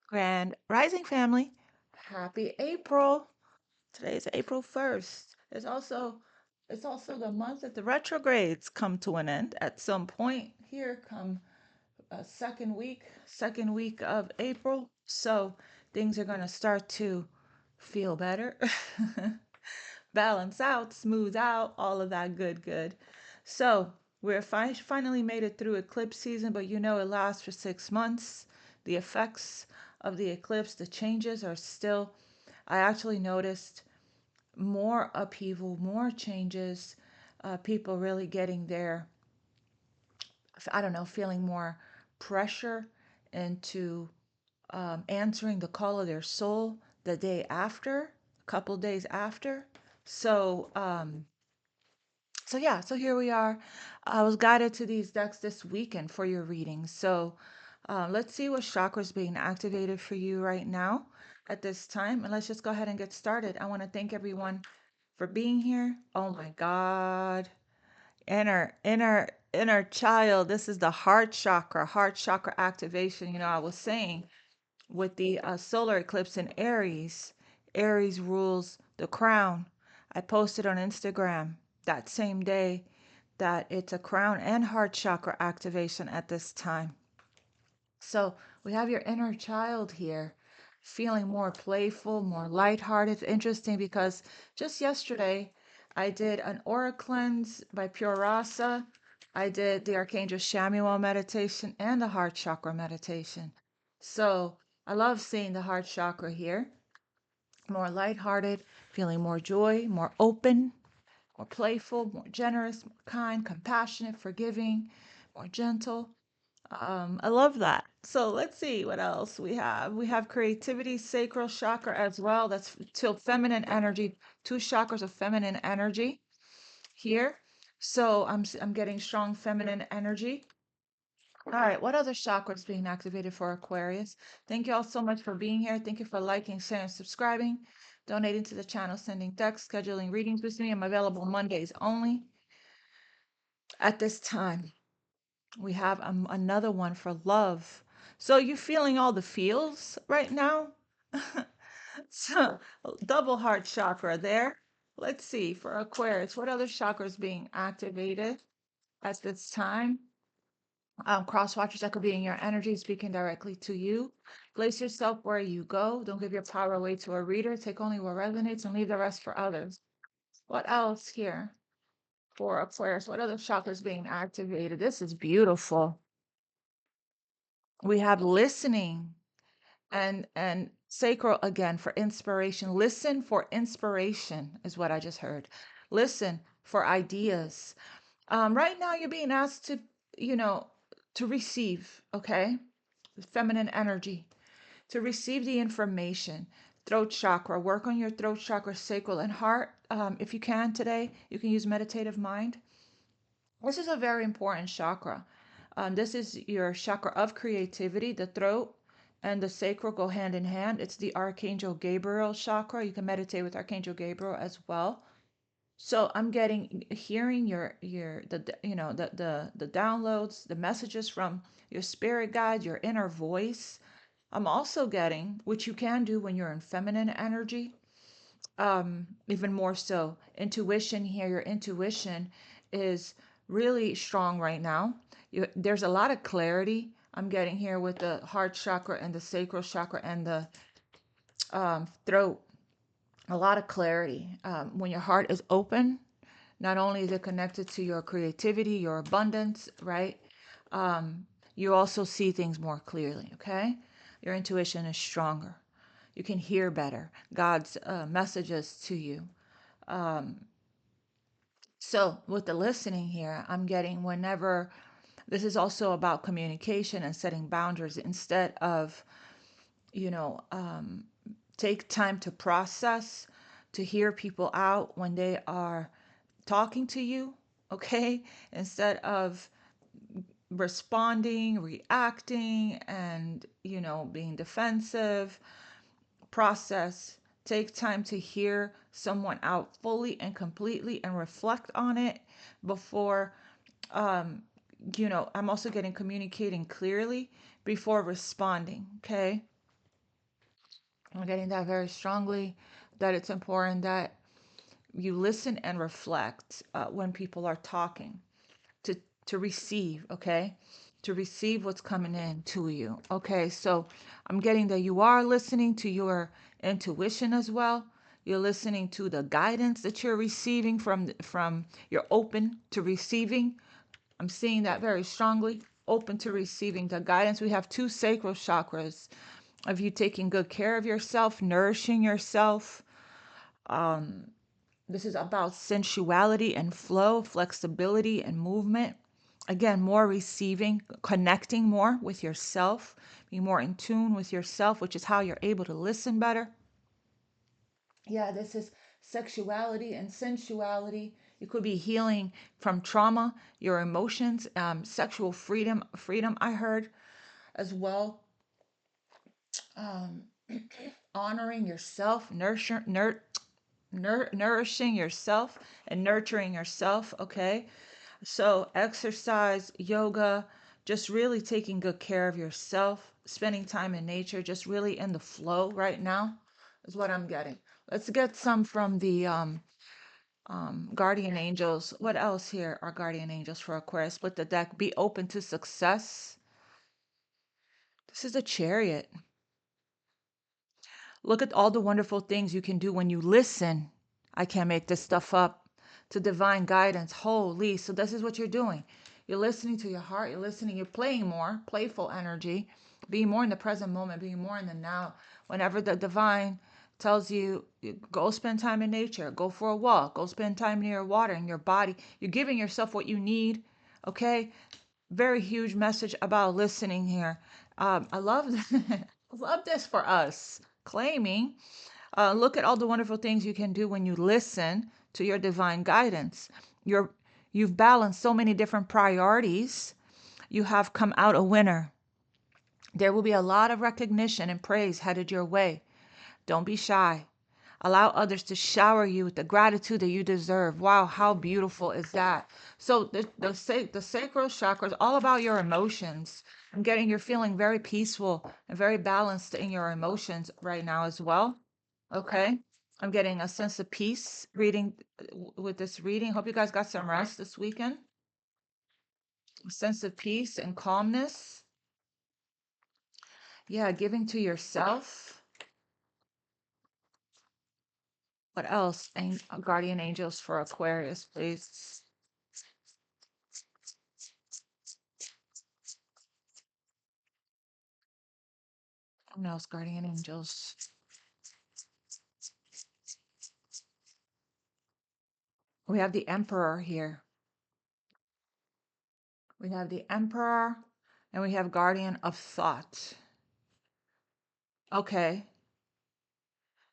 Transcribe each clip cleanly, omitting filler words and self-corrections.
Grand Rising family. Happy April. Today is April 1st. It's also the month that the retrogrades come to an end at some point. Here come a second week of April. So things are going to start to feel better, balance out, smooth out, all of that good. So we're finally made it through eclipse season, but it lasts for 6 months. The effects of the eclipse, the changes are still, I actually noticed more upheaval, more changes, people really getting their, I don't know, feeling more pressure into answering the call of their soul the day after, a couple days after. So, so here we are. I was guided to these decks this weekend for your readings. So let's see what chakra is being activated for you right now at this time. And let's just go ahead and get started. I want to thank everyone for being here. Oh my God. Inner child. This is the heart chakra activation. I was saying with the solar eclipse in Aries, Aries rules the crown. I posted on Instagram that same day that it's a crown and heart chakra activation at this time. So we have your inner child here feeling more playful, more lighthearted. It's interesting because just yesterday I did an aura cleanse by Pure Rasa. I did the Archangel Shamuel meditation and the heart chakra meditation. So I love seeing the heart chakra here. More lighthearted, feeling more joy, more open, more playful, more generous, more kind, compassionate, forgiving, more gentle. I love that. So let's see what else we have. We have creativity, sacral chakra as well. That's till feminine energy, two chakras of feminine energy here. So I'm getting strong feminine energy. All right, what other chakra is being activated for Aquarius? Thank you all so much for being here. Thank you for liking, sharing, subscribing, donating to the channel, sending texts, scheduling readings with me. I'm available Mondays only at this time. We have another one for love. So you feeling all the feels right now? So double heart chakra there. Let's see for Aquarius, what other chakra is being activated at this time? Cross watchers that could be in your energy speaking directly to you. Place yourself where you go. Don't give your power away to a reader. Take only what resonates and leave the rest for others. What else here for Aquarius? What other chakra is being activated? This is beautiful. We have listening and sacral again for inspiration. Listen for inspiration is what I just heard. Listen for ideas. Right now you're being asked to, you know, to receive, okay? Feminine energy, to receive the information. Throat chakra, work on your throat chakra, sacral, and heart. If you can today, you can use meditative mind. This is a very important chakra. This is your chakra of creativity. The throat and the sacral go hand in hand. It's the Archangel Gabriel chakra. You can meditate with Archangel Gabriel as well. So I'm getting hearing your the downloads, the messages from your spirit guide, your inner voice. I'm also getting, which you can do when you're in feminine energy, even more so, intuition here. Your intuition is really strong right now. There's a lot of clarity I'm getting here with the heart chakra and the sacral chakra and the throat. A lot of clarity. When your heart is open, not only is it connected to your creativity, your abundance, right? You also see things more clearly, okay? Your intuition is stronger. You can hear better God's messages to you. Um, so, with the listening here, I'm getting whenever this is also about communication and setting boundaries instead of, you know, take time to process, to hear people out when they are talking to you, okay? Instead of responding, reacting, and, being defensive, process. Take time to hear someone out fully and completely and reflect on it before, um, I'm also getting communicating clearly before responding, okay? I'm getting that very strongly, that it's important that you listen and reflect when people are talking, to to receive, okay? To receive what's coming in to you. Okay, so I'm getting that you are listening to your intuition as well. You're listening to the guidance that you're receiving from you're open to receiving. I'm seeing that very strongly. Open to receiving the guidance. We have two sacral chakras of you taking good care of yourself, nourishing yourself. This is about sensuality and flow, flexibility and movement. Again, more receiving, connecting more with yourself, being more in tune with yourself, which is how you're able to listen better. Yeah, this is sexuality and sensuality. You could be healing from trauma, your emotions, sexual freedom. I heard as well, um, honoring yourself, nourishing yourself and nurturing yourself. Okay, so exercise, yoga, just really taking good care of yourself, spending time in nature, just really in the flow right now is what I'm getting. Let's get some from the guardian angels. What else here are guardian angels for Aquarius? Split the deck. Be open to success. This is a chariot. Look at all the wonderful things you can do when you listen. I can't make this stuff up. To divine guidance. Holy. So this is what you're doing. You're listening to your heart. You're listening. You're playing more. Playful energy. Being more in the present moment. Being more in the now. Whenever the divine tells you, go spend time in nature. Go for a walk. Go spend time near water in your body. You're giving yourself what you need. Okay? Very huge message about listening here. I love I love this for us. Claiming, look at all the wonderful things you can do when you listen to your divine guidance. You've balanced so many different priorities. You have come out a winner. There will be a lot of recognition and praise headed your way. Don't be shy. Allow others to shower you with the gratitude that you deserve. Wow, how beautiful is that? So the sacral chakra is all about your emotions. I'm getting you're feeling very peaceful and very balanced in your emotions right now as well. Okay. I'm getting a sense of peace reading with this reading. Hope you guys got some rest this weekend. A sense of peace and calmness. Yeah, giving to yourself. What else? Guardian angels for Aquarius, please. What else? Guardian angels. We have the Emperor here. We have the Emperor and we have Guardian of Thought. Okay.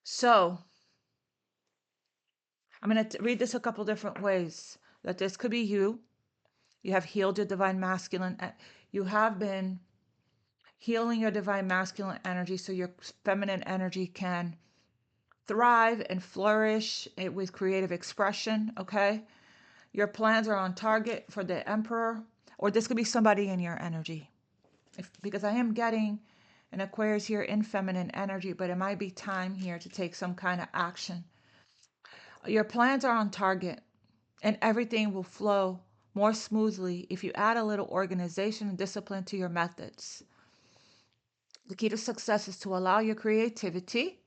So I'm going to read this a couple different ways. That this could be you. You have healed your divine masculine. You have been healing your divine masculine energy so your feminine energy can thrive and flourish with creative expression. Okay. Your plans are on target for the Emperor, or this could be somebody in your energy. Because I am getting an Aquarius here in feminine energy, but it might be time here to take some kind of action. Your plans are on target and everything will flow more smoothly if you add a little organization and discipline to your methods. The key to success is to allow your creativity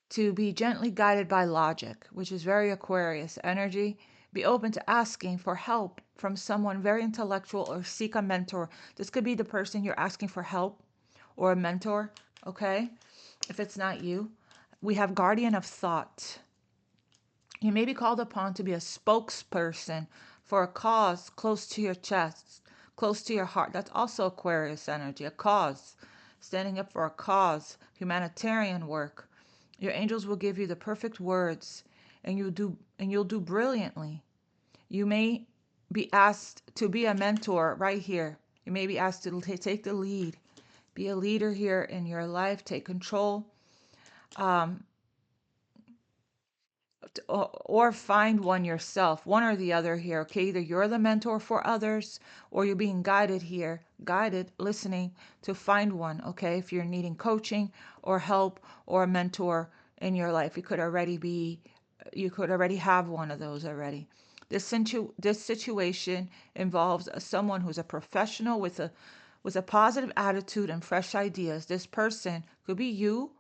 to be gently guided by logic, which is very Aquarius energy. Be open to asking for help from someone very intellectual or seek a mentor. This could be the person you're asking for help or a mentor, okay? If it's not you, we have guardian of thought. You may be called upon to be a spokesperson for a cause close to your chest, close to your heart. That's also Aquarius energy, a cause. Standing up for a cause, humanitarian work. Your angels will give you the perfect words and you'll do brilliantly. You may be asked to be a mentor right here. You may be asked to take the lead. Be a leader here in your life. Take control. or find one yourself, one or the other here, okay? Either you're the mentor for others or you're being guided here, guided, listening to find one, okay? If you're needing coaching or help or a mentor in your life, you could already have one of those already. This situation involves someone who's a professional with a positive attitude and fresh ideas. This person could be you,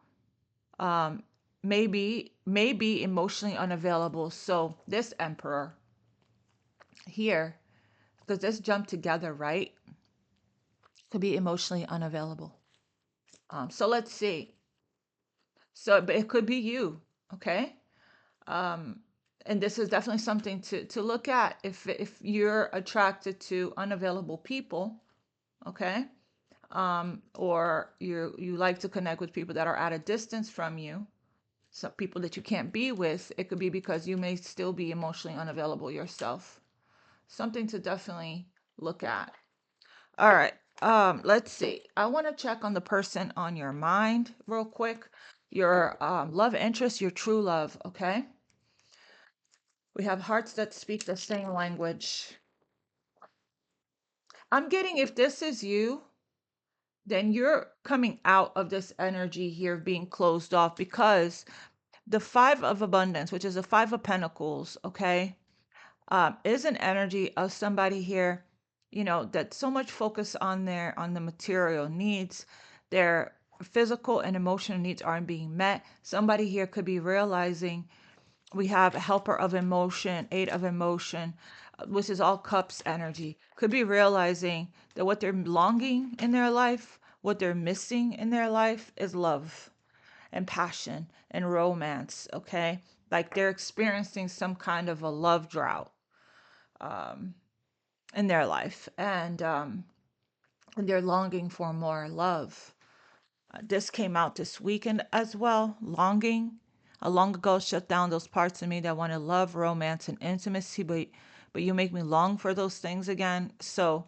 um, maybe emotionally unavailable. So this emperor here, because this jump together, right, could be emotionally unavailable. So let's see. So, but it could be you, okay? Um, and this is definitely something to look at if you're attracted to unavailable people, okay? Or you like to connect with people that are at a distance from you, some people that you can't be with. It could be because you may still be emotionally unavailable yourself. Something to definitely look at. All right. Let's see. I want to check on the person on your mind real quick. Your love interest, your true love, okay? We have hearts that speak the same language. I'm getting, if this is you, then you're coming out of this energy here of being closed off, because the Five of Abundance, which is the Five of Pentacles, okay, is an energy of somebody here, that so much focus on the material needs. Their physical and emotional needs aren't being met. Somebody here could be realizing, we have Helper of Emotion, Eight of Emotion, which is all cups energy, could be realizing that what they're longing in their life, what they're missing in their life, is love and passion and romance, okay? Like they're experiencing some kind of a love drought um, in their life, and they're longing for more love. This came out this weekend as well. Longing. I long ago shut down those parts of me that wanted love, romance, and intimacy, but you make me long for those things again. So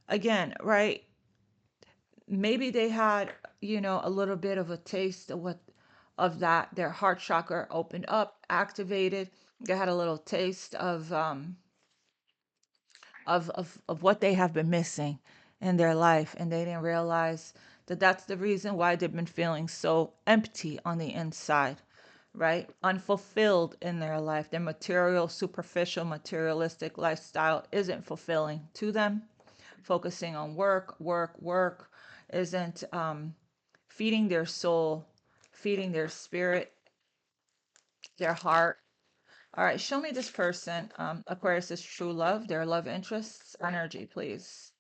again, right? Maybe they had, a little bit of a taste of that. Their heart chakra opened up, activated. They had a little taste of what they have been missing in their life, and they didn't realize that that's the reason why they've been feeling so empty on the inside, right? Unfulfilled in their life. Their material, superficial, materialistic lifestyle isn't fulfilling to them. Focusing on work, work, work isn't feeding their soul, feeding their spirit, their heart. All right, show me this person. Aquarius is true love, their love interests, energy, please.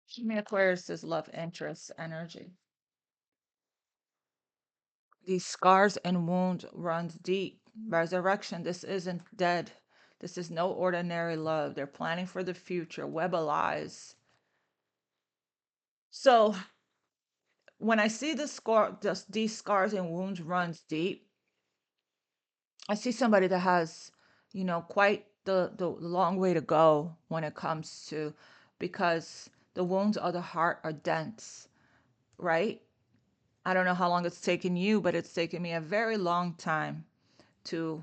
Show me Aquarius is love interests, energy. These scars and wounds runs deep. Resurrection, this isn't dead. This is no ordinary love. They're planning for the future, web of lies. So when I see these scars and wounds runs deep, I see somebody that has, quite the long way to go when it comes to, because the wounds of the heart are dense, right? I don't know how long it's taken you, but it's taken me a very long time to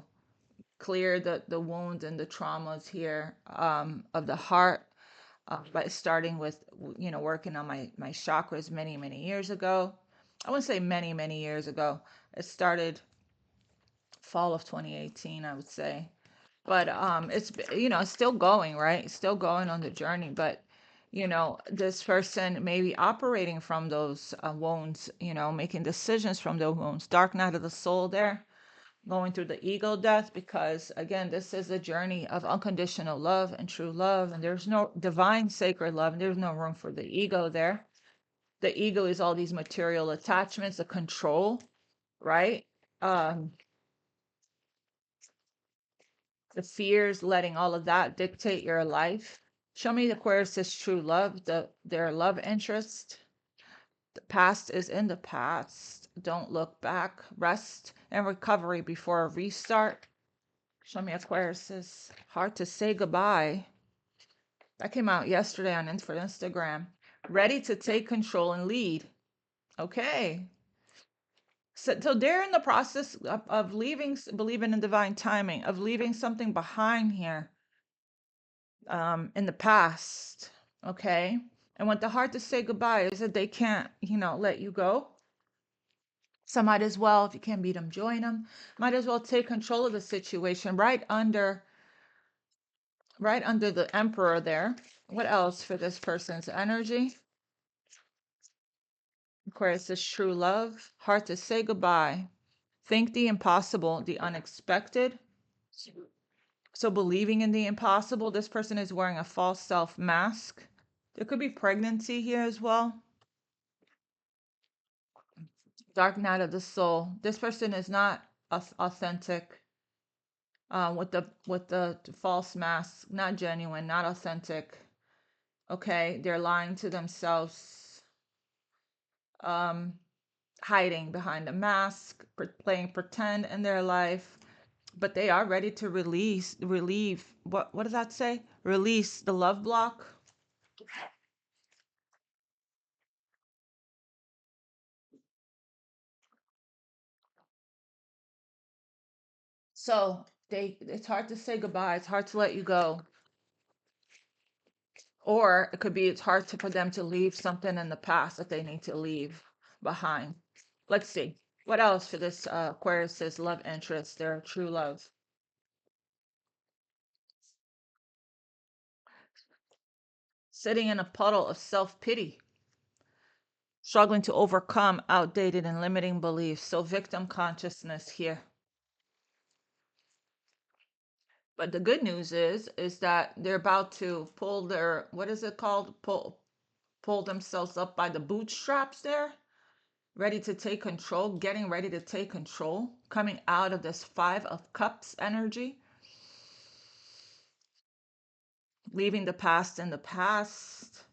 clear the wounds and the traumas here, of the heart, by starting with, working on my chakras many years ago. I wouldn't say many years ago. It started fall of 2018, I would say. But it's still going, right? It's still going on the journey. But this person may be operating from those wounds, making decisions from those wounds. Dark night of the soul there, going through the ego death, because again, this is a journey of unconditional love and true love, and there's no divine sacred love, and there's no room for the ego there. The ego is all these material attachments, the control, right? um the fears, letting all of that dictate your life. Show me the Aquarius is true love, their love interest. The past is in the past. Don't look back. Rest and recovery before a restart. Show me Aquarius is hard to say goodbye. That came out yesterday for Instagram. Ready to take control and lead. Okay. So they're in the process of leaving, believing in divine timing, of leaving something behind here in the past. Okay. And what the heart to say goodbye is that they can't, let you go. So might as well, if you can't beat them, join them. Might as well take control of the situation right under the emperor there. What else for this person's energy? Aquarius is true love. Heart to say goodbye. Think the impossible, the unexpected. So believing in the impossible, this person is wearing a false self mask. There could be pregnancy here as well. Dark night of the soul. This person is not authentic. With the false mask, not genuine, not authentic. Okay, they're lying to themselves, um, hiding behind a mask, playing pretend in their life, but they are ready to relieve. What does that say? Release the love block. So it's hard to say goodbye. It's hard to let you go. Or it could be it's hard for them to leave something in the past that they need to leave behind. Let's see. What else for this Aquarius says love interest, their true love? Sitting in a puddle of self-pity, struggling to overcome outdated and limiting beliefs. So victim consciousness here. But the good news is that they're about to pull their, what is it called? Pull themselves up by the bootstraps there, ready to take control, getting ready to take control, coming out of this 5 of Cups energy, leaving the past in the past.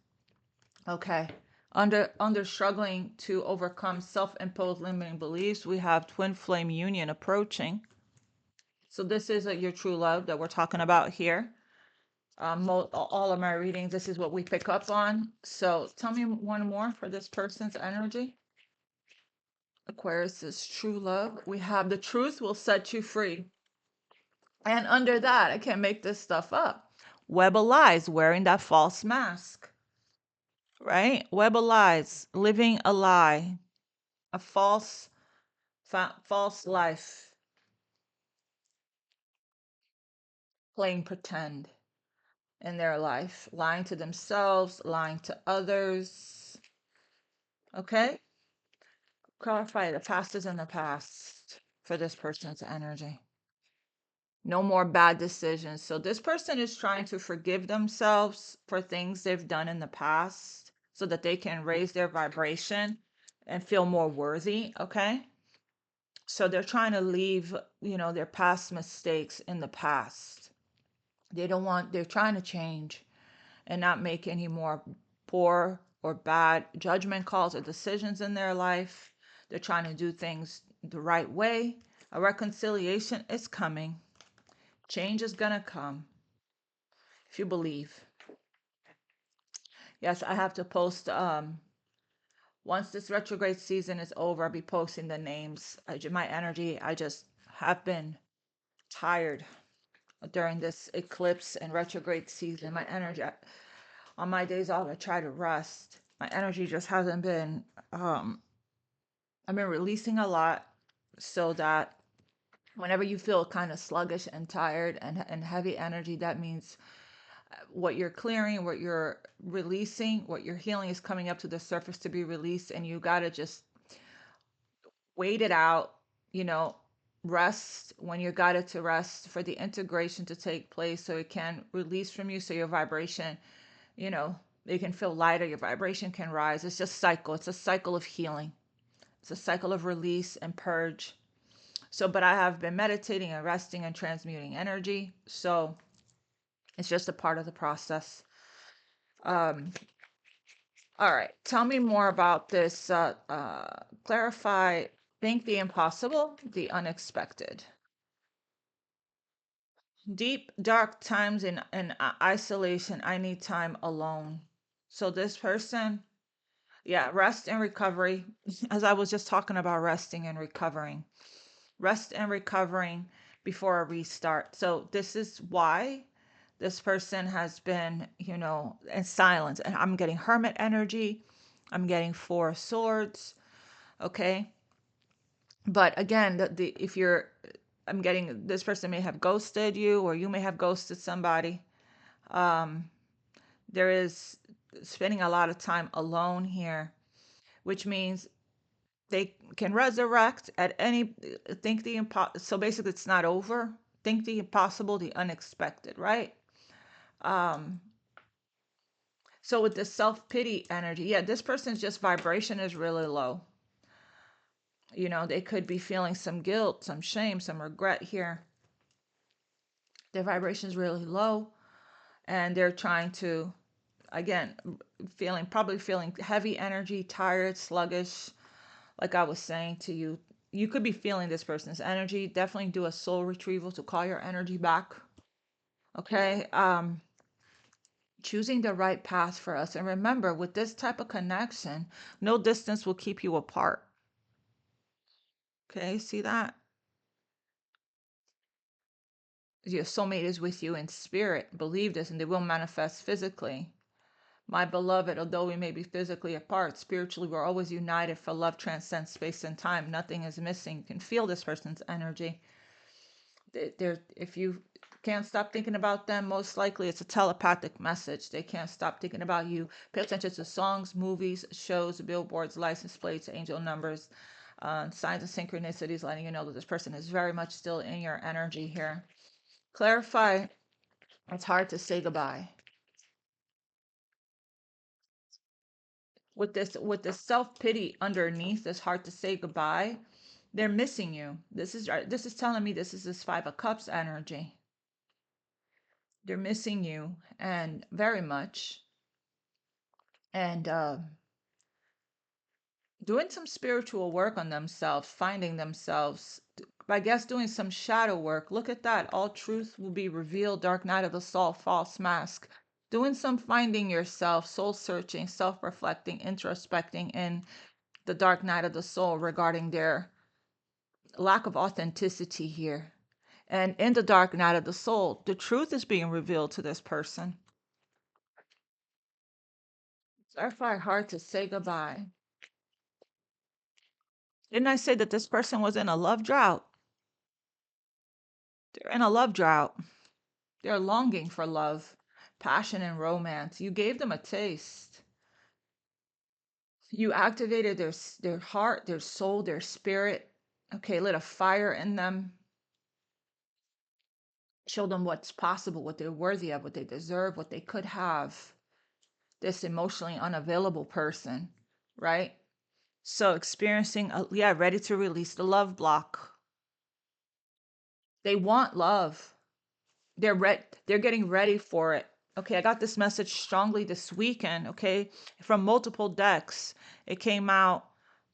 Okay. Under struggling to overcome self-imposed limiting beliefs, we have twin flame union approaching. So this is your true love that we're talking about here. All of my readings, this is what we pick up on. So tell me one more for this person's energy. Aquarius is true love. We have the truth will set you free. And under that, I can't make this stuff up. Web of lies, wearing that false mask, right? Web of lies, living a lie, a false life, playing pretend in their life, lying to themselves, lying to others. Okay? Clarify the past is in the past for this person's energy. No more bad decisions. So this person is trying to forgive themselves for things they've done in the past so that they can raise their vibration and feel more worthy, okay? So they're trying to leave, their past mistakes in the past. They're trying to change and not make any more poor or bad judgment calls or decisions in their life. They're trying to do things the right way. A reconciliation is coming. Change is going to come if you believe. Yes, I have to post once this retrograde season is over, I'll be posting the names. My energy, I just have been tired during this eclipse and retrograde season. My energy, on my days off, I try to rest. My energy just hasn't been, I've been releasing a lot so that whenever you feel kind of sluggish and tired and heavy energy, that means what you're clearing, what you're releasing, what you're healing is coming up to the surface to be released. And you got to just wait it out, you know, rest when you got it to rest for the integration to take place so it can release from you so your vibration, you know, you can feel lighter, your vibration can rise. It's just cycle. It's a cycle of healing. It's a cycle of release and purge. So, but I have been meditating and resting and transmuting energy. So it's just a part of the process. Um, all right. Tell me more about this. Clarify, think the impossible, the unexpected. Deep, dark times in isolation. I need time alone. So this person, Yeah, rest and recovery. As I was just talking about resting and recovering. Rest and recovering before a restart. So this is why this person has been, in silence. And I'm getting hermit energy. I'm getting four of swords. Okay. But again, if you're, I'm getting this person may have ghosted you, or you may have ghosted somebody. Um, there is spending a lot of time alone here, which means they can resurrect at any, think the impossible. So basically it's not over. Think the impossible, the unexpected, right? um so with the self-pity energy, yeah, this person's just vibration is really low. They could be feeling some guilt, some shame, some regret here. Their vibration is really low, and they're trying to, again, probably feeling heavy energy, tired, sluggish. Like I was saying to you, you could be feeling this person's energy. Definitely do a soul retrieval to call your energy back. Okay. Choosing the right path for us. And remember, with this type of connection, no distance will keep you apart. Okay, see that? Your soulmate is with you in spirit. Believe this, and they will manifest physically. My beloved, although we may be physically apart, spiritually we're always united, for love transcends space and time. Nothing is missing. You can feel this person's energy. If you can't stop thinking about them, most likely it's a telepathic message. They can't stop thinking about you. Pay attention to songs, movies, shows, billboards, license plates, angel numbers, signs of synchronicities, letting you know that this person is very much still in your energy here. Clarify. It's hard to say goodbye. With this self-pity underneath, it's hard to say goodbye. They're missing you. This is telling me this is this Five of Cups energy. They're missing you, and very much. And doing some spiritual work on themselves, finding themselves, I guess doing some shadow work. Look at that. All truth will be revealed. Dark night of the soul, false mask. Doing some finding yourself, soul searching, self reflecting, introspecting in the dark night of the soul regarding their lack of authenticity here. And in the dark night of the soul, the truth is being revealed to this person. It's very hard to say goodbye. Didn't I say that this person was in a love drought? They're in a love drought. They're longing for love, passion, and romance. You gave them a taste. You activated their heart, their soul, their spirit. Okay, lit a fire in them. Show them what's possible, what they're worthy of, what they deserve, what they could have. This emotionally unavailable person, right? So experiencing, yeah, ready to release the love block. They want love. They're getting ready for it. Okay, I got this message strongly this weekend, okay, from multiple decks. It came out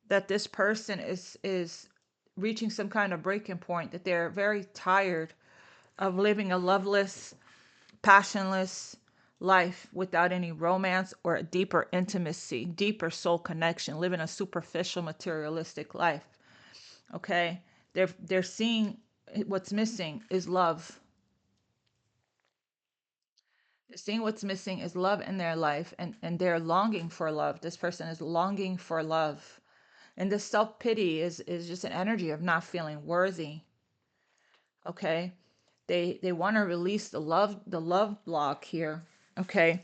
that this person is reaching some kind of breaking point, that they're very tired of living a loveless, passionless life without any romance or a deeper intimacy, deeper soul connection, living a superficial materialistic life. Okay? They're seeing what's missing is love. Seeing what's missing is love in their life, and they're longing for love. This person is longing for love. And this self-pity is just an energy of not feeling worthy. Okay? They want to release the love block here. Okay?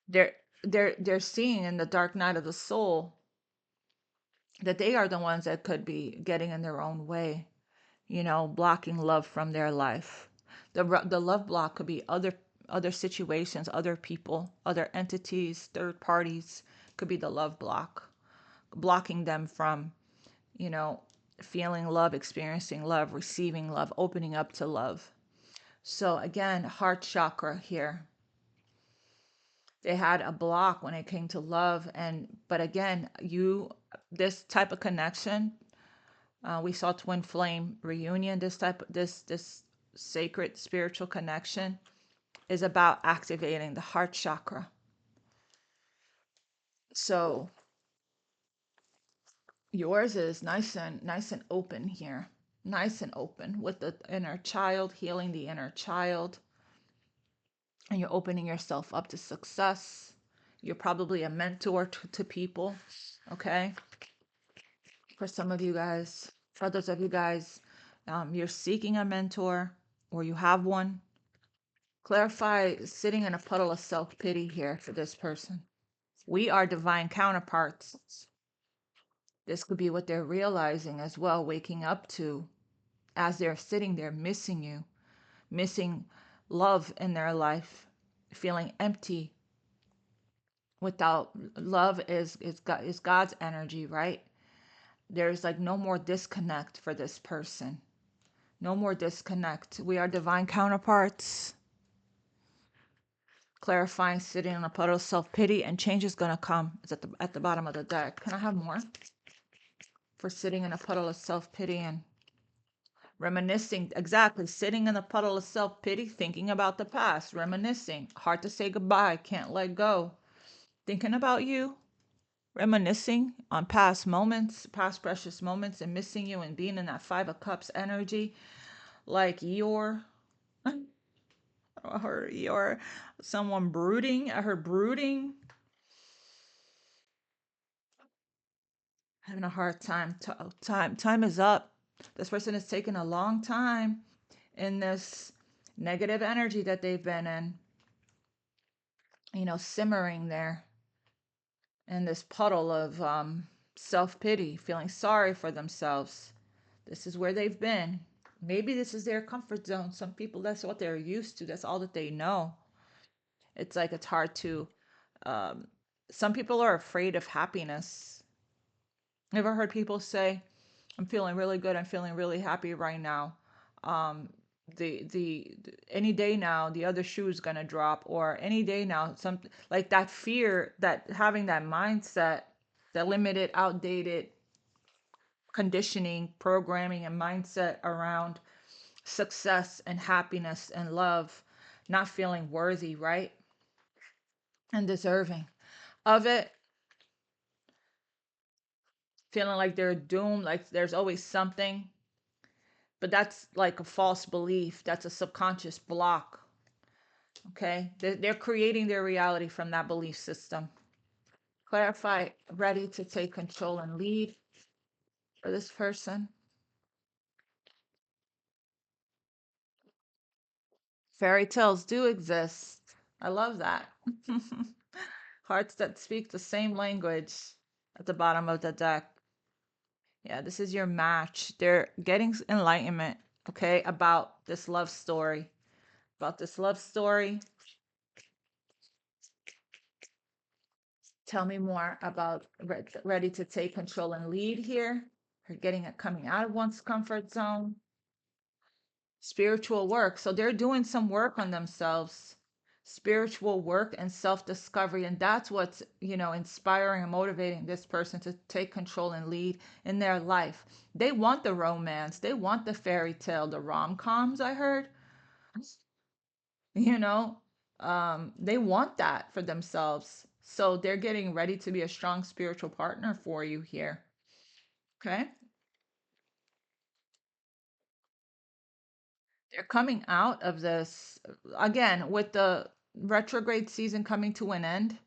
They're they're seeing in the dark night of the soul that they are the ones that could be getting in their own way, blocking love from their life. The love block could be other situations, other people, other entities, third parties. Could be the love block, blocking them from, you know, feeling love, experiencing love, receiving love, opening up to love. So again, heart chakra here. They had a block when it came to love, but again, this type of connection, we saw twin flame reunion. This sacred spiritual connection is about activating the heart chakra. So yours is nice and open here. Nice and open with the inner child, healing the inner child, and you're opening yourself up to success. You're probably a mentor to people, okay? For some of you guys, for others of you guys, you're seeking a mentor or you have one. Clarify sitting in a puddle of self-pity here for this person. We are divine counterparts. This could be what they're realizing as well, waking up to as they're sitting there missing you, missing love in their life, feeling empty. Without love is God's energy, right? There's like no more disconnect for this person. No more disconnect. We are divine counterparts. Clarifying sitting in a puddle of self-pity, and change is going to come. It's at the bottom of the deck. Can I have more for sitting in a puddle of self-pity and reminiscing? Exactly. Sitting in a puddle of self-pity, thinking about the past, reminiscing. Hard to say goodbye, can't let go. Thinking about you, reminiscing on past moments, past precious moments, and missing you and being in that Five of Cups energy. Like you're, you're someone brooding. I heard brooding. Having a hard time. Time is up. This person is taking a long time in this negative energy that they've been in, simmering there in this puddle of self-pity, feeling sorry for themselves. This is where they've been. Maybe this is their comfort zone. Some people, that's what they're used to. That's all that they know. It's like it's hard to. Um, some people are afraid of happiness. Ever heard people say, I'm feeling really good. I'm feeling really happy right now. Um, the any day now, the other shoe is gonna drop, or any day now, something like that fear, that having that mindset, that limited, outdated conditioning, programming, and mindset around success and happiness and love, not feeling worthy, right? And deserving of it, feeling like they're doomed, like there's always something. But that's like a false belief. That's a subconscious block. Okay. They're creating their reality from that belief system. Clarify, ready to take control and lead for this person. Fairy tales do exist. I love that. Hearts that speak the same language at the bottom of the deck. Yeah, this is your match. They're getting enlightenment, okay, about this love story. About this love story. Tell me more about ready to take control and lead here. Her getting it coming out of one's comfort zone. Spiritual work. So they're doing some work on themselves. Spiritual work and self-discovery. And that's what's, inspiring and motivating this person to take control and lead in their life. They want the romance. They want the fairy tale, the rom-coms, I heard. you know they want that for themselves, so they're getting ready to be a strong spiritual partner for you here. Okay, they're coming out of this again with the retrograde season coming to an end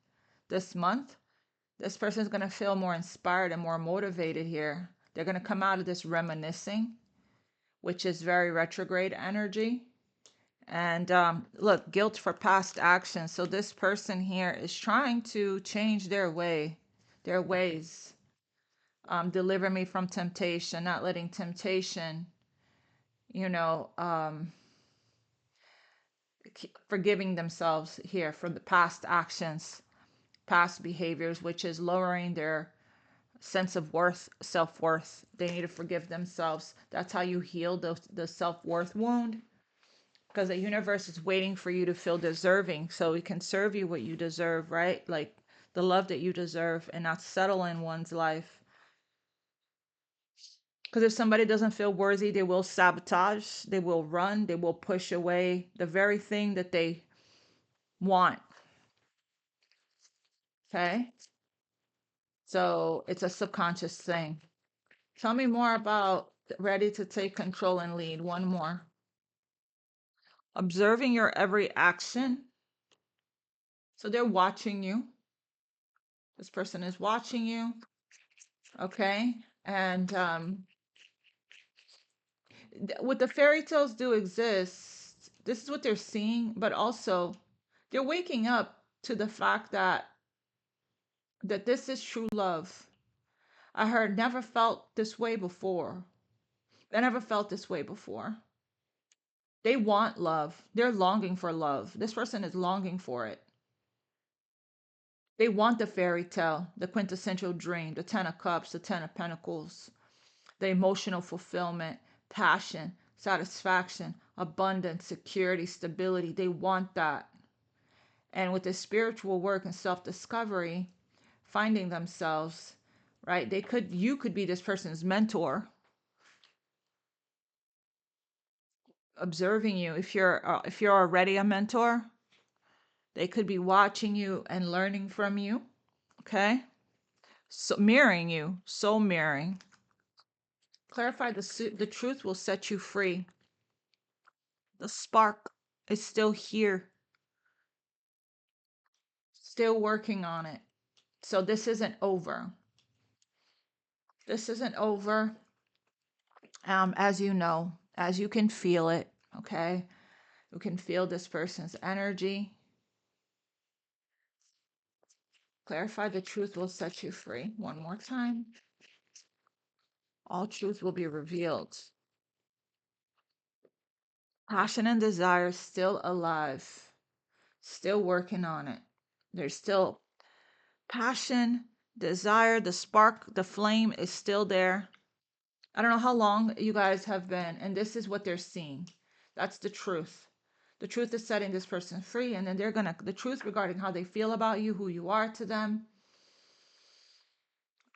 this month. This person is going to feel more inspired and more motivated here. They're going to come out of this reminiscing, which is very retrograde energy. And look, guilt for past actions. So this person here is trying to change their ways. Deliver me from temptation, not letting temptation, you know, um, forgiving themselves here for the past actions, past behaviors, which is lowering their sense of worth, self-worth. They need to forgive themselves. That's how you heal the self-worth wound. Because the universe is waiting for you to feel deserving so it can serve you what you deserve, right? Like the love that you deserve, and not settle in one's life. Because if somebody doesn't feel worthy, they will sabotage, they will run, they will push away the very thing that they want. Okay? So it's a subconscious thing. Tell me more about ready to take control and lead. One more. Observing your every action. So they're watching you. This person is watching you. Okay. And what the fairy tales do exist, this is what they're seeing, but also they're waking up to the fact that this is true love. I heard never felt this way before. I never felt this way before. They want love. They're longing for love. This person is longing for it. They want the fairy tale, the quintessential dream, the 10 of cups, the 10 of pentacles, the emotional fulfillment, passion, satisfaction, abundance, security, stability. They want that. And with the spiritual work and self-discovery, finding themselves, right? You could be this person's mentor, observing you. If you're already a mentor, they could be watching you and learning from you. Okay? So mirroring you, soul mirroring. Clarify the truth will set you free. The spark is still here, still working on it. So this isn't over. This isn't over. As you know, as you can feel it, okay? You can feel this person's energy. Clarify the truth will set you free. One more time. All truth will be revealed. Passion and desire still alive, still working on it. There's still passion, desire, the spark, the flame is still there. I don't know how long you guys have been, and this is what they're seeing. That's the truth. The truth is setting this person free, and then the truth regarding how they feel about you, who you are to them.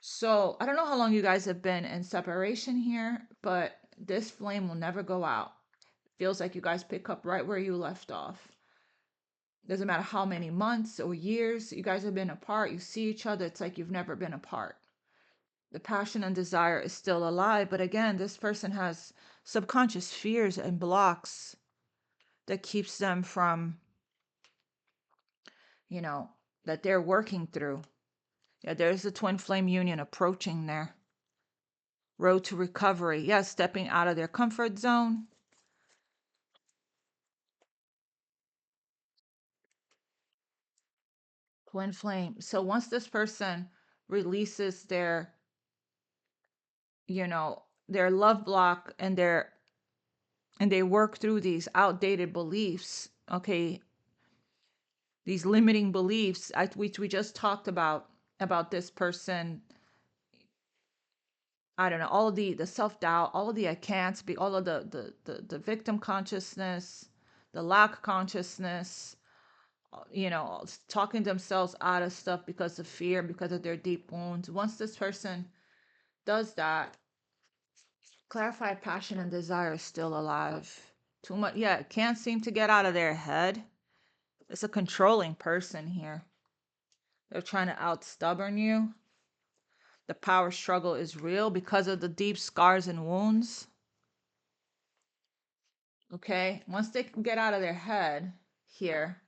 So I don't know how long you guys have been in separation here, but this flame will never go out. Feels like you guys pick up right where you left off. Doesn't matter how many months or years you guys have been apart, you see each other, it's like you've never been apart. The passion and desire is still alive, but again, this person has subconscious fears and blocks that keeps them from, that they're working through. Yeah, there's the twin flame union approaching there. Road to recovery. Yes, stepping out of their comfort zone. Twin flame. So once this person releases their love block and they work through these outdated beliefs, okay, these limiting beliefs, which we just talked about this person. I don't know, all of the self-doubt, all of the I can't be, all of the victim consciousness, the lack consciousness, talking themselves out of stuff because of fear, because of their deep wounds. Once this person does that, clarify passion and desire is still alive. Too much, yeah, can't seem to get out of their head. It's a controlling person here. They're trying to out stubborn you. The power struggle is real because of the deep scars and wounds. Okay, once they can get out of their head here,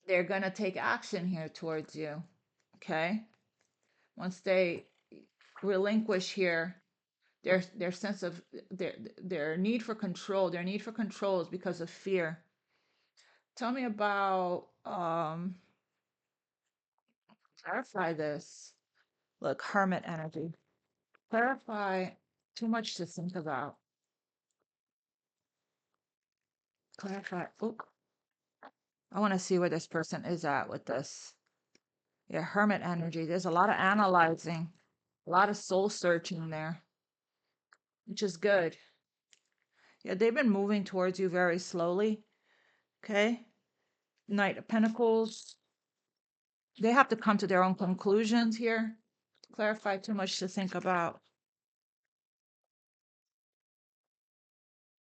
they're going to take action here towards you. Okay, once they relinquish here their sense of their need for control, is because of fear. Tell me about clarify this. Look, hermit energy. Clarify. Too much to think about. Clarify. Oop. I want to see where this person is at with this. Yeah, hermit energy. There's a lot of analyzing, a lot of soul searching there, which is good. Yeah, they've been moving towards you very slowly. Okay. Knight of Pentacles. They have to come to their own conclusions here. Clarify, too much to think about.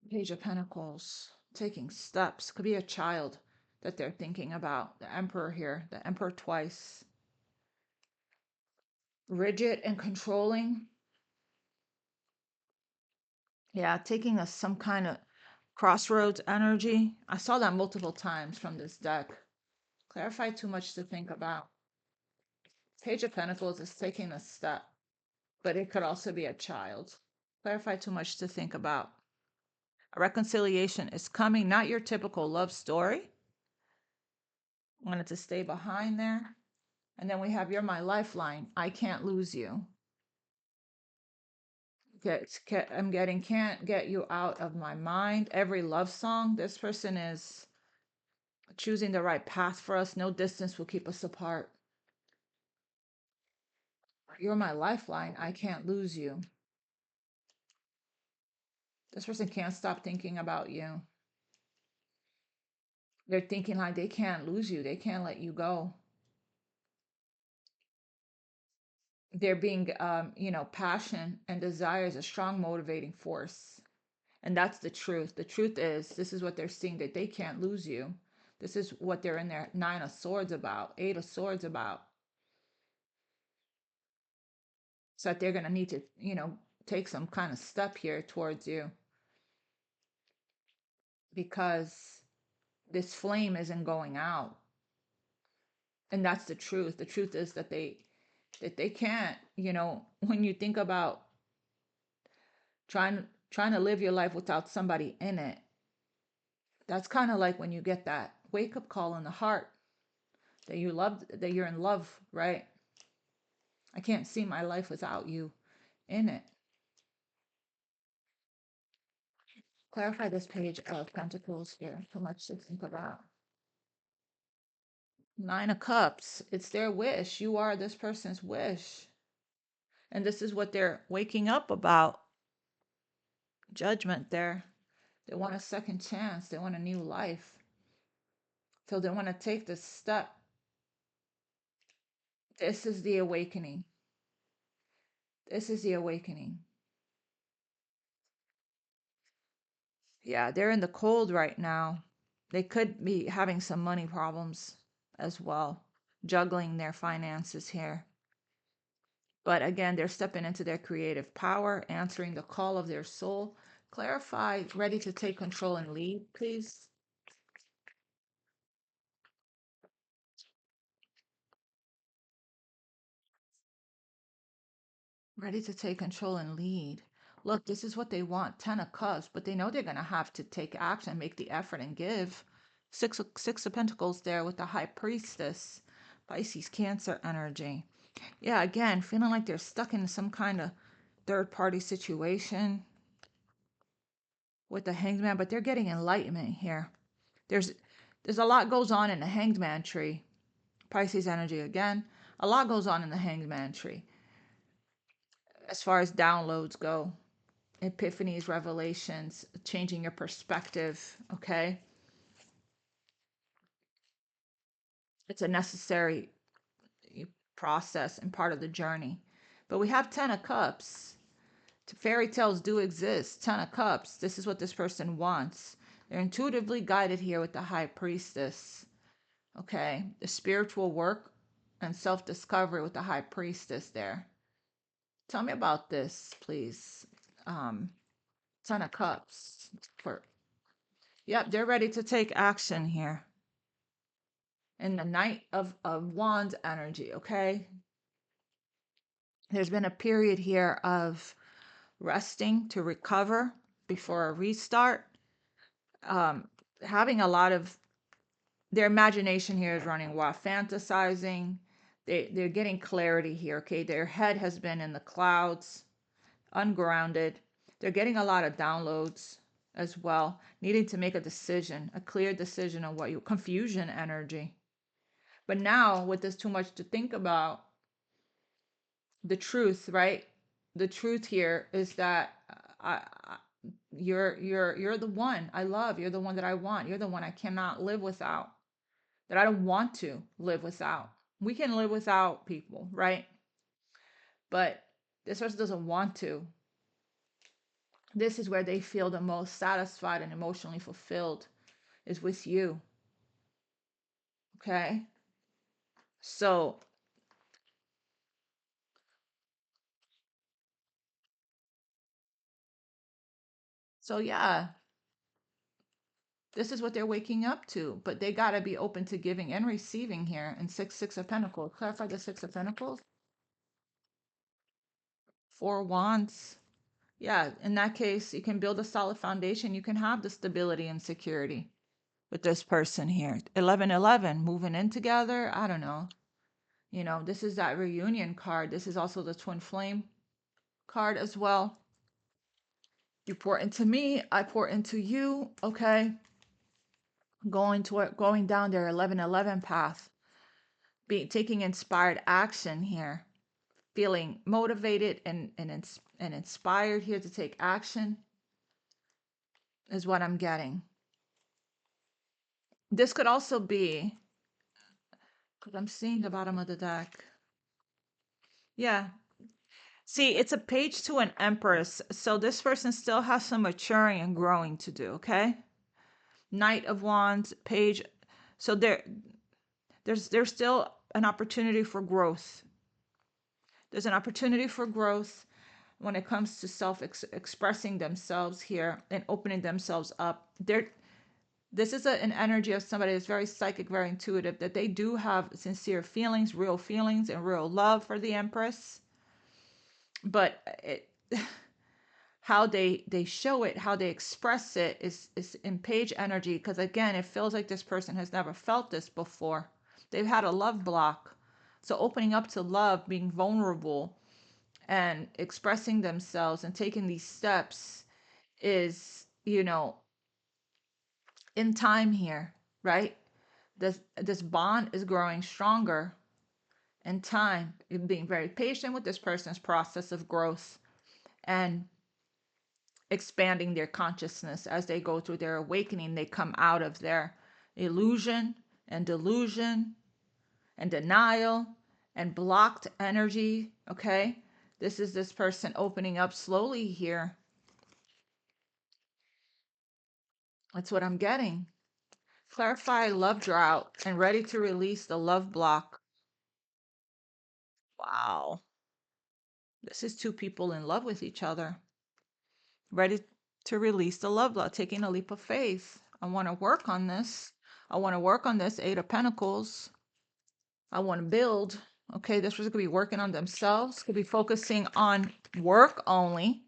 Page of Pentacles. Taking steps. Could be a child that they're thinking about. The Emperor here. The Emperor twice. rigid and controlling. Yeah, taking some kind of crossroads energy. I saw that multiple times from this deck. Clarify too much to think about. Page of Pentacles is taking a step, but it could also be a child. Clarify too much to think about. A reconciliation is coming, not your typical love story. Wanted to stay behind there. And then we have You're My Lifeline. I can't lose you. I'm getting can't get you out of my mind. Every love song, this person is choosing the right path for us. No distance will keep us apart. You're my lifeline. I can't lose you. This person can't stop thinking about you. They're thinking like they can't lose you. They can't let you go. They're being, passion and desire is a strong motivating force. And that's the truth. The truth is, this is what they're seeing, that they can't lose you. This is what they're in their Nine of Swords about, Eight of Swords about. So that they're going to need to, take some kind of step here towards you. Because this flame isn't going out. And that's the truth. The truth is that they can't, when you think about trying to live your life without somebody in it, that's kind of like when you get that wake up call in the heart that you're in love, right? I can't see my life without you in it. Clarify this page of Pentacles here. Too much to think about. Nine of Cups. It's their wish. You are this person's wish. And this is what they're waking up about. Judgment there. They want a second chance. They want a new life. So they want to take this step. This is the awakening. This is the awakening. Yeah, they're in the cold right now. They could be having some money problems as well, juggling their finances here. But again, they're stepping into their creative power, answering the call of their soul. Clarify, ready to take control and lead, please. Ready to take control and lead. Look, this is what they want, 10 of Cups, but they know they're going to have to take action, make the effort and give. Six of Pentacles there with the High Priestess, Pisces, Cancer energy. Yeah, again, feeling like they're stuck in some kind of third-party situation with the Hanged Man, but they're getting enlightenment here. There's a lot goes on in the Hanged Man tree. Pisces energy again. A lot goes on in the Hanged Man tree as far as downloads go. Epiphanies, revelations, changing your perspective, okay? It's a necessary process and part of the journey. But we have 10 of Cups. Fairy tales do exist. 10 of Cups. This is what this person wants. They're intuitively guided here with the High Priestess. Okay, the spiritual work and self-discovery with the High Priestess there. Tell me about this, please. 10 of Cups. Yep, they're ready to take action here. And the Knight of Wands energy, okay? There's been a period here of resting to recover before a restart. Having a lot of their imagination here is running wild, fantasizing. They're getting clarity here, okay? Their head has been in the clouds, ungrounded. They're getting a lot of downloads as well, needing to make a decision, a clear decision on what confusion energy. But now with this too much to think about, the truth, right? The truth here is that you're the one I love. You're the one that I want. You're the one I cannot live without. That I don't want to live without. We can live without people, right? But this person doesn't want to. This is where they feel the most satisfied and emotionally fulfilled, is with you. Okay? So So yeah, this is what they're waking up to, but they got to be open to giving and receiving here. And six of Pentacles. Clarify the Six of Pentacles. Four Wands. Yeah, in that case, you can build a solid foundation. You can have the stability and security with this person here. 1111, moving in together. I don't know. You know, this is that reunion card. This is also the twin flame card as well. You pour into me, I pour into you. Okay. Going down their 1111 path. Taking inspired action here. Feeling motivated and inspired here to take action is what I'm getting. This could also be, because I'm seeing the bottom of the deck. Yeah. See, it's a page to an empress. So this person still has some maturing and growing to do, okay? Knight of Wands, page. So there's still an opportunity for growth. There's an opportunity for growth when it comes to expressing themselves here and opening themselves up. This is an energy of somebody that's very psychic, very intuitive, that they do have sincere feelings, and real love for the Empress. But how they show it, how they express it is in page energy, because again, it feels like this person has never felt this before. They've had a love block. So opening up to love, being vulnerable, and expressing themselves and taking these steps is, in time here, right? This bond is growing stronger in time. You're being very patient with this person's process of growth and expanding their consciousness as they go through their awakening. They come out of their illusion and delusion and denial and blocked energy. Okay, this is this person opening up slowly here. That's what I'm getting. Clarify love drought and ready to release the love block. Wow. This is two people in love with each other, ready to release the love block, taking a leap of faith. I want to work on this. I want to work on this. Eight of Pentacles. I want to build. Okay, this person could be working on themselves, could be focusing on work only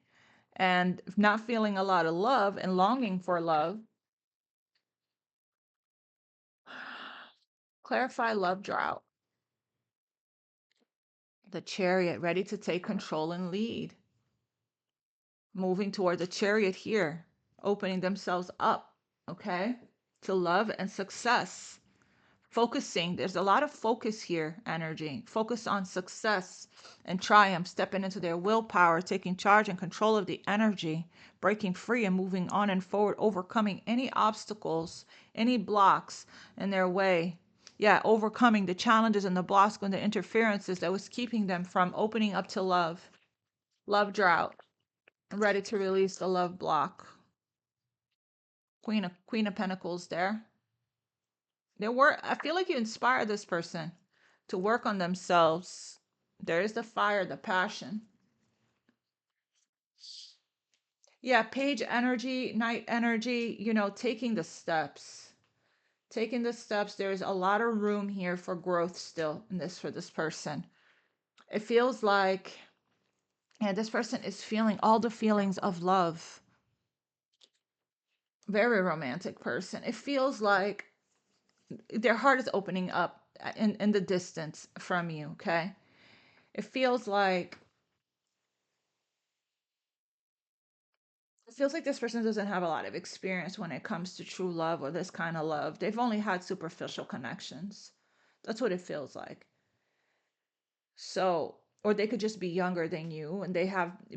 and not feeling a lot of love and longing for love. Clarify love drought. The Chariot, ready to take control and lead. Moving toward the Chariot here, opening themselves up, okay, to love and success. Focusing, there's a lot of focus here, energy. Focus on success and triumph, stepping into their willpower, taking charge and control of the energy, breaking free and moving on and forward, overcoming any obstacles, any blocks in their way. Yeah, overcoming the challenges and the blocks and the interferences that was keeping them from opening up to love. Love drought. Ready to release the love block. Queen of Pentacles there. I feel like you inspire this person to work on themselves. There is the fire, the passion. Yeah, page energy, night energy, taking the steps. Taking the steps. There's a lot of room here for growth still in this for this person. It feels like, yeah, this person is feeling all the feelings of love. Very romantic person. It feels like their heart is opening up in the distance from you, okay? It feels like this person doesn't have a lot of experience when it comes to true love or this kind of love. They've only had superficial connections. That's what it feels like. So, or they could just be younger than you and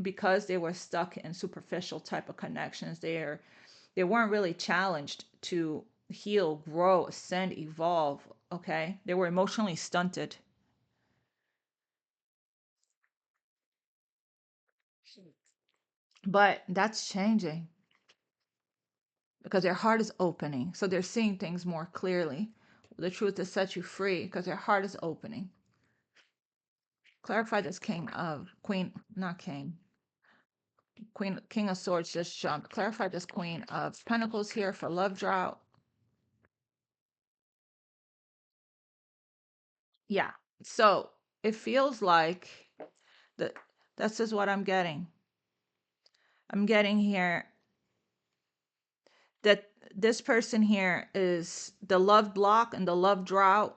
because they were stuck in superficial type of connections, they weren't really challenged to heal, grow, ascend, evolve, okay? They were emotionally stunted. But that's changing because their heart is opening. So they're seeing things more clearly. The truth to set you free because their heart is opening. Clarify this queen, not king. King of Swords just jumped. Clarify this Queen of Pentacles here for love drought. Yeah. So it feels like that. This is what I'm getting. I'm getting here that this person here is the love block and the love drought.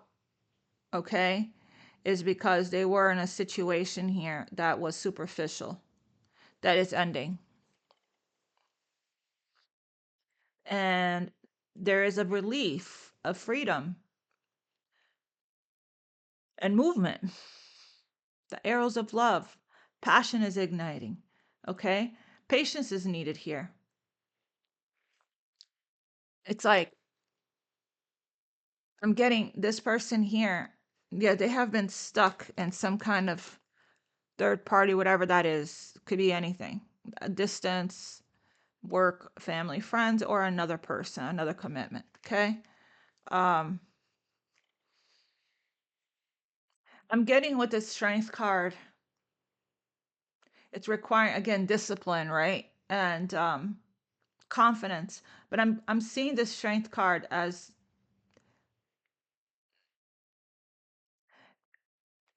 Okay, is because they were in a situation here that was superficial, that is ending. And there is a relief, a freedom, and movement. The arrows of love, passion is igniting. Okay, patience is needed here. It's like I'm getting this person here. Yeah, they have been stuck in some kind of third party, whatever that is. Could be anything, a distance, work, family, friends, or another person, another commitment. Okay. Um, I'm getting with this strength card. It's requiring again discipline, right? And confidence. But I'm seeing this strength card as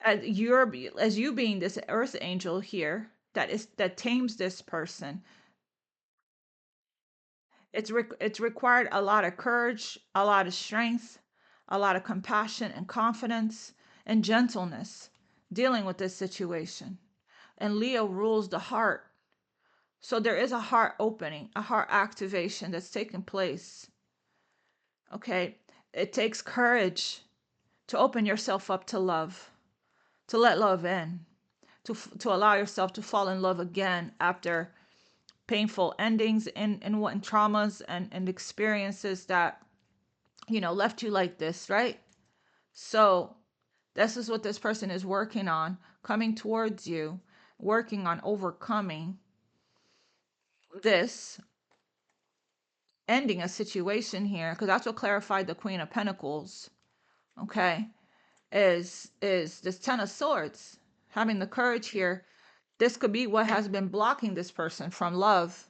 you being this earth angel here that tames this person. It's required a lot of courage, a lot of strength, a lot of compassion and confidence and gentleness dealing with this situation. And Leo rules the heart. So there is a heart opening, a heart activation that's taking place. Okay. It takes courage to open yourself up to love, to let love in, to allow yourself to fall in love again after painful endings and what traumas and experiences that left you like this, right? So this is what this person is working on, coming towards you, working on overcoming this, ending a situation here, because that's what clarified the Queen of Pentacles. Okay, is this Ten of Swords, having the courage here. This could be what has been blocking this person from love.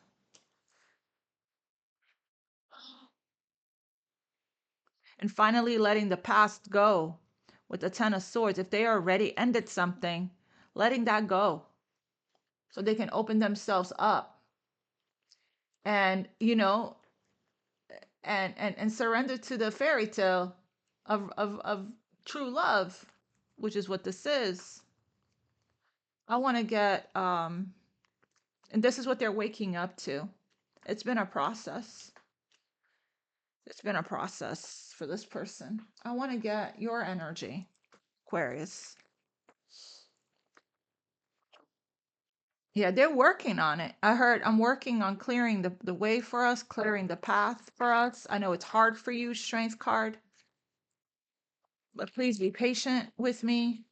And finally letting the past go with the Ten of Swords. If they already ended something, letting that go so they can open themselves up and and surrender to the fairy tale of true love, which is what this is. I want to get and this is what they're waking up to. It's been a process. It's been a process for this person. I want to get your energy, Aquarius. Yeah, they're working on it. I heard I'm working on clearing the way for us, clearing the path for us. I know it's hard for you, Strength card, but please be patient with me.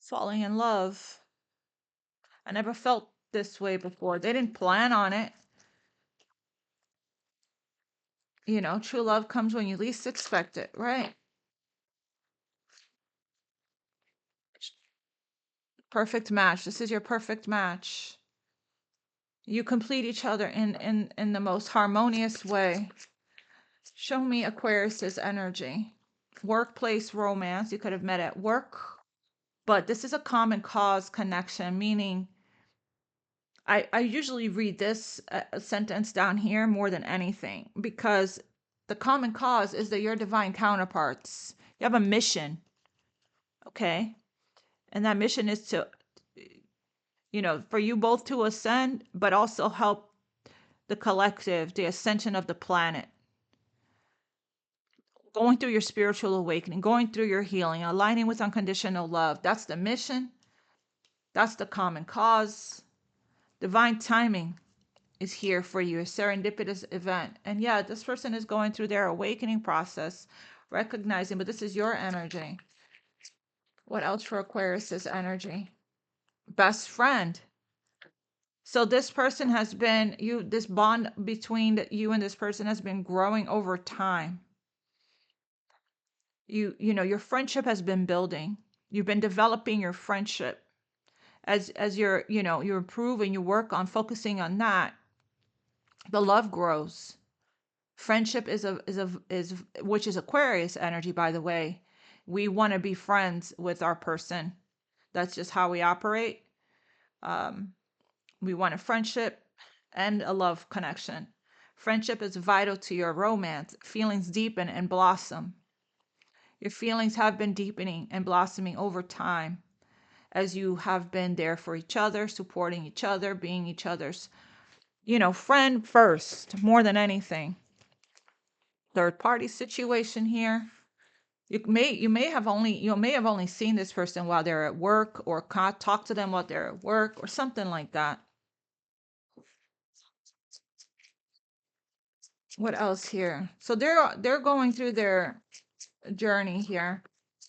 Falling in love. I never felt this way before. They didn't plan on it. True love comes when you least expect it, right? Perfect match. This is your perfect match. You complete each other in the most harmonious way. Show me Aquarius's energy. Workplace romance. You could have met at work, but this is a common cause connection, meaning I usually read this sentence down here more than anything because the common cause is that you're divine counterparts. You have a mission, okay? And that mission is to, for you both to ascend, but also help the collective, the ascension of the planet. Going through your spiritual awakening, going through your healing, aligning with unconditional love. That's the mission. That's the common cause. Divine timing is here for you, a serendipitous event. And yeah, this person is going through their awakening process, recognizing, but this is your energy. What else for Aquarius's energy? Best friend. So this person has been, this bond between you and this person has been growing over time. Your friendship has been building. You've been developing your friendship. As you're improving, you work on focusing on that, the love grows. Friendship is which is Aquarius energy, by the way. We want to be friends with our person. That's just how we operate. Um, we want a friendship and a love connection. Friendship is vital to your romance. Feelings deepen and blossom. Your feelings have been deepening and blossoming over time as you have been there for each other, supporting each other, being each other's, friend first, more than anything. Third party situation here. You may have only seen this person while they're at work, or talk to them while they're at work, or something like that. What else here? So they're going through their journey here.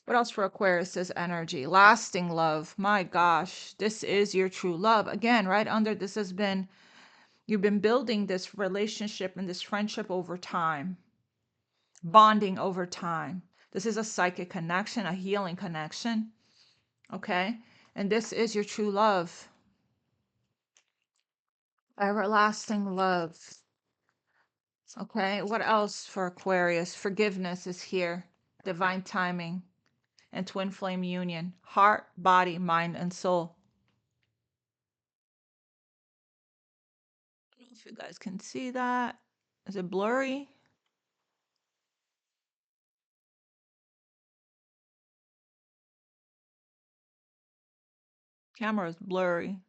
What else for Aquarius's energy? Lasting love. My gosh, this is your true love. Again, right under this has been, you've been building this relationship and this friendship over time, bonding over time. This is a psychic connection, a healing connection. Okay? And this is your true love. Everlasting love. Okay? What else for Aquarius? Forgiveness is here. Divine timing and twin flame union. Heart, body, mind, and soul. I don't know if you guys can see that. Is it blurry? Camera is blurry.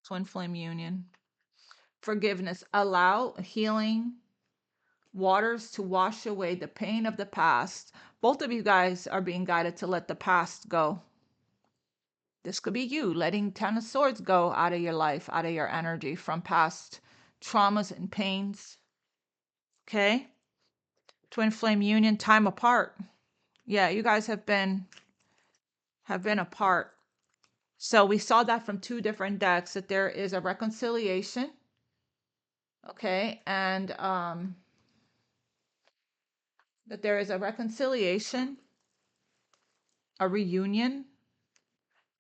Twin flame union. Forgiveness. Allow healing waters to wash away the pain of the past. Both of you guys are being guided to let the past go. This could be you letting Ten of Swords go out of your life, out of your energy from past traumas and pains. Okay? Twin flame union, time apart. Yeah, you guys have been apart. So we saw that from two different decks, that there is a reconciliation. Okay, and that there is a reconciliation, a reunion,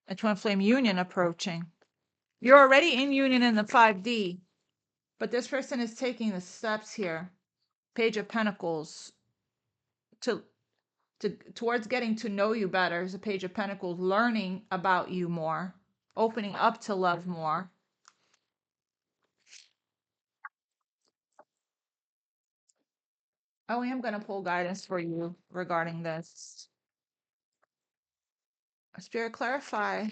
a twin flame union approaching. You're already in union in the 5D, but this person is taking the steps here. Page of Pentacles to towards getting to know you better. Is a Page of Pentacles, learning about you more, opening up to love more. Oh, I am going to pull guidance for you regarding this. Spirit, clarify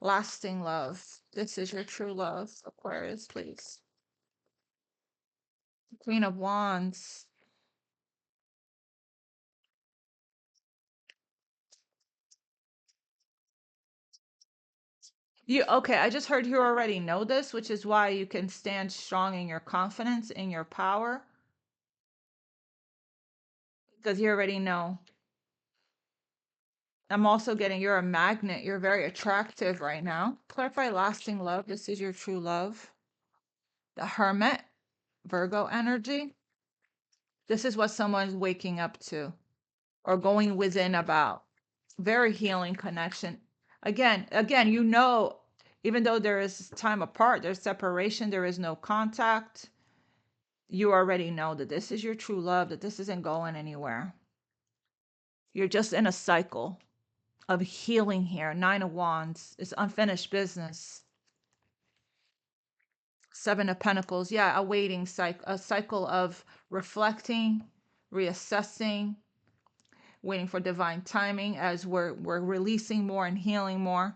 lasting love. This is your true love, Aquarius, please. Queen of Wands. Okay, I just heard you already know this, which is why you can stand strong in your confidence, in your power, because you already know. I'm also getting you're a magnet. You're very attractive right now. Clarify lasting love. This is your true love. The Hermit, Virgo energy. This is what someone's waking up to or going within about. Very healing connection. Again, even though there is time apart, there's separation, there is no contact, you already know that this is your true love, that this isn't going anywhere. You're just in a cycle of healing here. Nine of Wands is unfinished business. Seven of Pentacles, yeah, awaiting a cycle of reflecting, reassessing, waiting for divine timing as we're releasing more and healing more.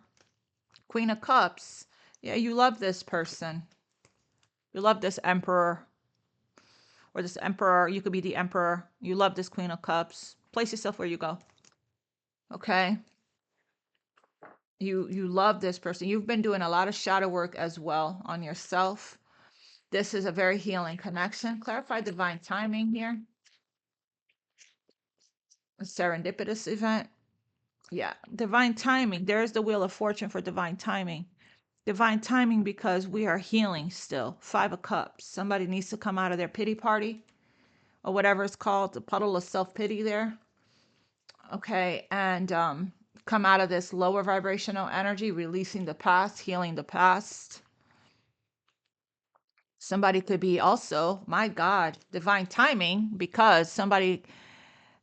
Queen of Cups, yeah, you love this person. You love this Emperor, or this Emperor. You could be the Emperor. You love this Queen of Cups. Place yourself where you go. Okay. You love this person. You've been doing a lot of shadow work as well on yourself. This is a very healing connection. Clarify divine timing here. A serendipitous event. Yeah, divine timing. There's the Wheel of Fortune for divine timing. Divine timing because we are healing still. Five of Cups. Somebody needs to come out of their pity party or whatever it's called, the puddle of self-pity there. Okay, and come out of this lower vibrational energy, releasing the past, healing the past. Somebody could be also, my God, divine timing, because somebody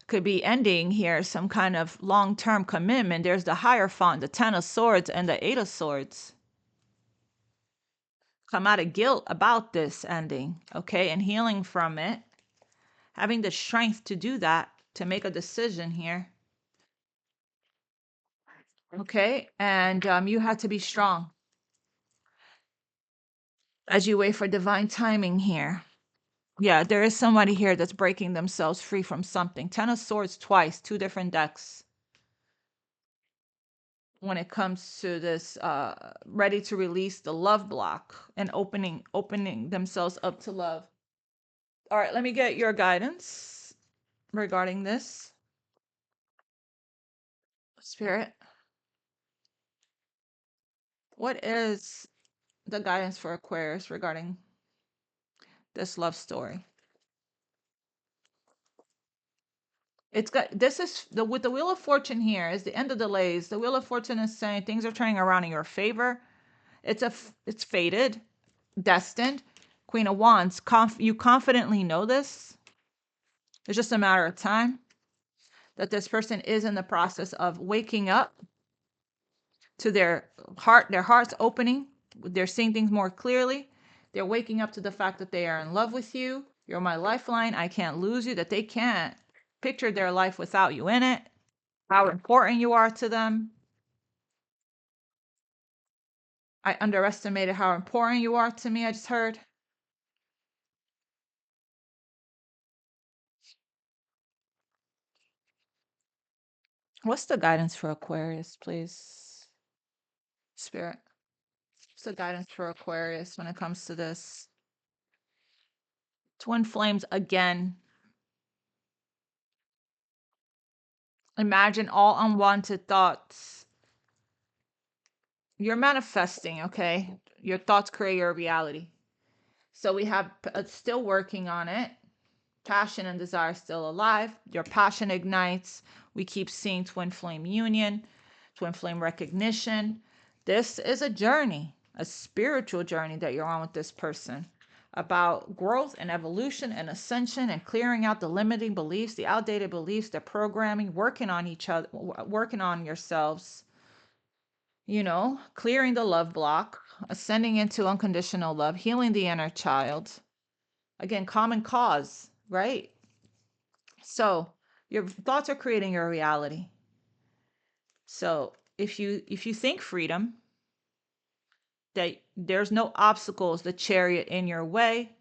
could be ending here some kind of long-term commitment. There's the Hierophant, the Ten of Swords, and the Eight of Swords. Come out of guilt about this ending, okay, and healing from it. Having the strength to do that, to make a decision here. Okay, and you have to be strong as you wait for divine timing here. Yeah, there is somebody here that's breaking themselves free from something. Ten of Swords twice, two different decks. When it comes to this, ready to release the love block and opening themselves up to love. All right, let me get your guidance regarding this. Spirit, what is the guidance for Aquarius regarding this love story? It's got, this is the, with the Wheel of Fortune here is the end of delays. The Wheel of Fortune is saying things are turning around in your favor. It's fated, destined. Queen of Wands, you confidently know this. It's just a matter of time that this person is in the process of waking up to their heart's opening. They're seeing things more clearly. They're waking up to the fact that they are in love with you. You're my lifeline. I can't lose you. That they can't picture their life without you in it. How important you are to them. I underestimated how important you are to me, I just heard. What's the guidance for Aquarius, please? Spirit. What's the guidance for Aquarius when it comes to this? Twin flames again. Imagine all unwanted thoughts. You're manifesting, okay? Your thoughts create your reality. So we have still working on it. Passion and desire still alive. Your passion ignites. We keep seeing twin flame union, twin flame recognition. This is a journey, a spiritual journey that you're on with this person, about growth and evolution and ascension and clearing out the limiting beliefs, the outdated beliefs, the programming, working on each other, working on yourselves, clearing the love block, ascending into unconditional love, healing the inner child. Again, common cause, right? So your thoughts are creating your reality. So if you think freedom, that there's no obstacles, the chariot in your way,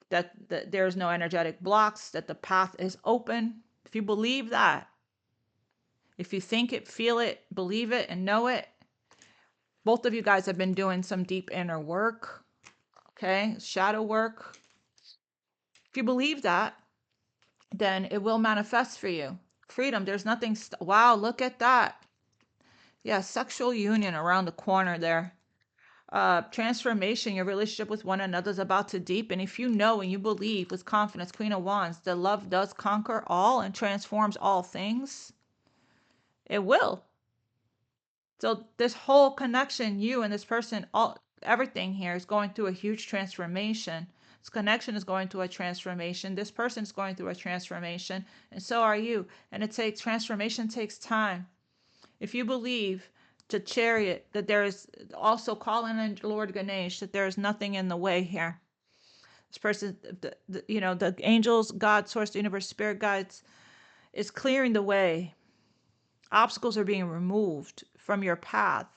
that there's no energetic blocks, that the path is open. If you believe that, if you think it, feel it, believe it, and know it, both of you guys have been doing some deep inner work, okay? Shadow work. If you believe that, then it will manifest for you. Freedom, there's nothing, wow, look at that. Yeah, sexual union around the corner there. Transformation, your relationship with one another is about to deepen. If you know and you believe with confidence, Queen of Wands, that love does conquer all and transforms all things, it will. So this whole connection, you and this person, everything here is going through a huge transformation. This connection is going through a transformation. This person is going through a transformation, and so are you. And transformation takes time. If you believe to Chariot that there is also calling in Lord Ganesh, that there is nothing in the way here. This person, the angels, God, source, the universe, spirit guides, is clearing the way. Obstacles are being removed from your path.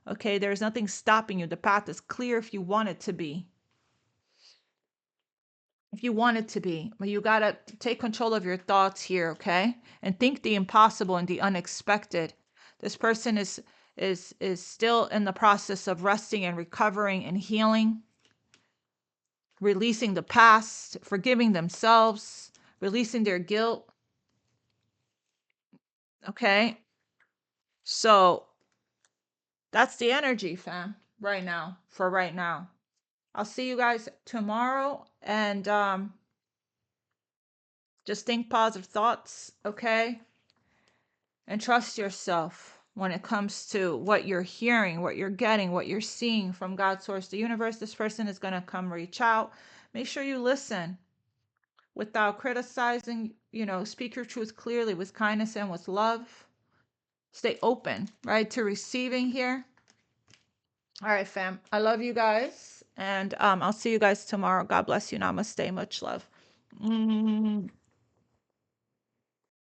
Okay, there's nothing stopping you. The path is clear if you want it to be. If you want it to be, but you gotta take control of your thoughts here, okay? And think the impossible and the unexpected. This person is still in the process of resting and recovering and healing, releasing the past, forgiving themselves, releasing their guilt. Okay? So that's the energy, fam, right now, for right now. I'll see you guys tomorrow, and Just think positive thoughts, okay? And trust yourself when it comes to what you're hearing, what you're getting, what you're seeing from God's source, the universe. This person is going to come reach out. Make sure you listen without criticizing, speak your truth clearly with kindness and with love. Stay open, right, to receiving here. All right, fam. I love you guys. And I'll see you guys tomorrow. God bless you. Namaste. Much love.